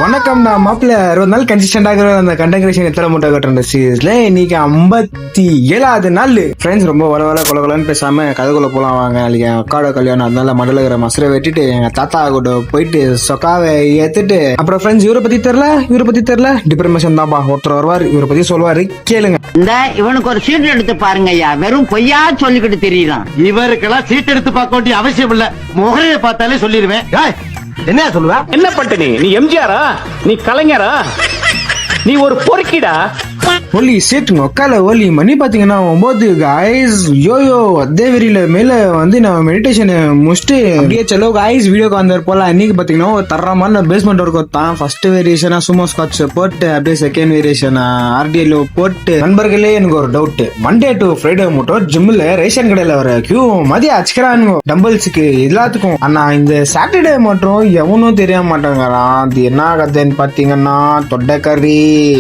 வணக்கம், நான் மாப்பிள்ள 60 நாள் கன்சிஸ்டன்ட் ஆகிற அந்த கண்டென்ட் கிரியேஷன் எத்தனை மூட்டை கட்டுற சீரீஸ்ல இன்னைக்கு 57வது நாள். ஃப்ரெண்ட்ஸ், ரொம்ப வள கொலன்னு பேசாம கதைக்குள்ள போலாம் வாங்க. நாளைக்கு என் அக்காவோட கல்யாணம், அதனால மடல இருக்கிற மசரை வெட்டிட்டு எங்க தாத்தா கூட போயிட்டு சொக்காவை ஏத்துட்டு அப்புறம் ஃப்ரெண்ட்ஸ் இவரை பத்தி தெரியல டிப்ரமேஷன் தான்ப்பா. ஒருத்தர் வருவார், இவரை பத்தி சொல்லுவாரு, கேளுங்க. இந்த இவனுக்கு ஒரு சீட் எடுத்து பாருங்க ஐயா, வெறும் பொய்யா சொல்லிக்கிட்டு தெரியலாம். இவருக்கெல்லாம் சீட் எடுத்து பார்க்க வேண்டிய அவசியம் இல்ல, முகரையை பார்த்தாலே சொல்லிடுவேன். என்ன சொல்லுவ? என்ன பண்ணிட்ட நீ எம்ஜிஆரா? நீ கலைஞரா? நீ ஒரு பொறுக்கிடா. ஒலி சேட்டுங்க உக்கால ஒலி மணி பாத்தீங்கன்னா 9 காய்ஸ். யோயோ அதே வெறியில மேல வந்து நான் மெடிடேஷன் முடிச்சுட்டு அப்படியே செலோ காய்ஸ் வீடியோக்கு வந்தார் போல. இன்னைக்கு பாத்தீங்கன்னா ஒரு தரமான பேஸ்மெண்ட் ஒர்க் தான். ஃபர்ஸ்ட் வேரியேஷனா சுமோ ஸ்காட்ச் போட்டு அப்படியே செகண்ட் வேரியேஷனா ஆர்டிஎல் போட்டு. நண்பர்களே, எனக்கு ஒரு டவுட். மண்டே டு ஃப்ரைடே மட்டும் ஜிம்ல ரேஷன் கடையில வர கியூ மதியம் அச்சுக்கிறானுங்க டம்பிள்ஸுக்கு எல்லாத்துக்கும். ஆனா இந்த சாட்டர்டே மட்டும் எவனும் தெரிய மாட்டாங்கிறான். அது என்ன கதைன்னு பாத்தீங்கன்னா தொண்டைக்கறி.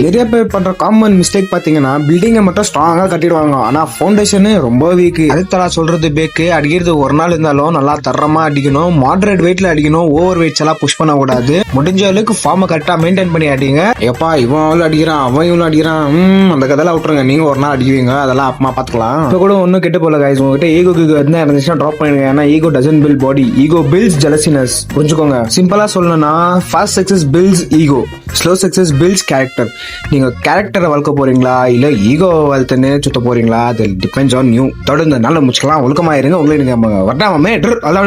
நிறைய பேர் பண்ற காமன் மிஸ்டேக் பாத்தீங்கன்னா பில்டிங்கை மட்டும் ஸ்ட்ராங்கா கட்டிடுவாங்க, ஆனா ஃபவுண்டேஷன் ரொம்ப வீக். அதுக்கு சொல்றது பேக்கு. அடிக்கிறது ஒரு நாள் இருந்தாலும் நல்லா தரமா அடிக்கணும், மாடரேட் வெயிட்ல அடிக்கணும், ஓவர் வெயிட்ஸ் எல்லாம் புஷ் பண்ண கூடாது. முடிஞ்ச அளவுக்கு ஃபார்மை கரெக்டா மெயின்டைன் பண்ணி அடிங்க. எப்பா இவன் அவ்வளவு அடிக்கிறான், அவன் இவ்வளவு அடிக்கிறான், அந்த கதையெல்லாம் விட்டுருங்க. நீங்க ஒரு நாள் அடிக்குவீங்க, அதெல்லாம் அப்புறமா பாத்துக்கலாம். இப்ப கூட ஒன்னும் கெட்டு போல guys. உங்ககிட்ட ஈகோ வந்து இருந்துச்சுன்னா ட்ராப் பண்ணிடுங்க. ஏன்னா ego doesn't build body, ego builds jealousness. புரிஞ்சுக்கோங்க. சிம்பிளா சொல்லணும்னா fast success builds ego, slow success builds character. நீங்க கேரக்டரை வளர்க்க போறீங்களா இல்ல ஈகோ வளர்த்துன்னு சுத்த போறீங்களா? அது டிபெண்ட்ஸ் ஆன் யூ. தொடர்ந்து நல்ல முடிச்சுக்கலாம். ஒழுக்கமா இருங்க. உங்களை நீங்க வட்டாமே அதான்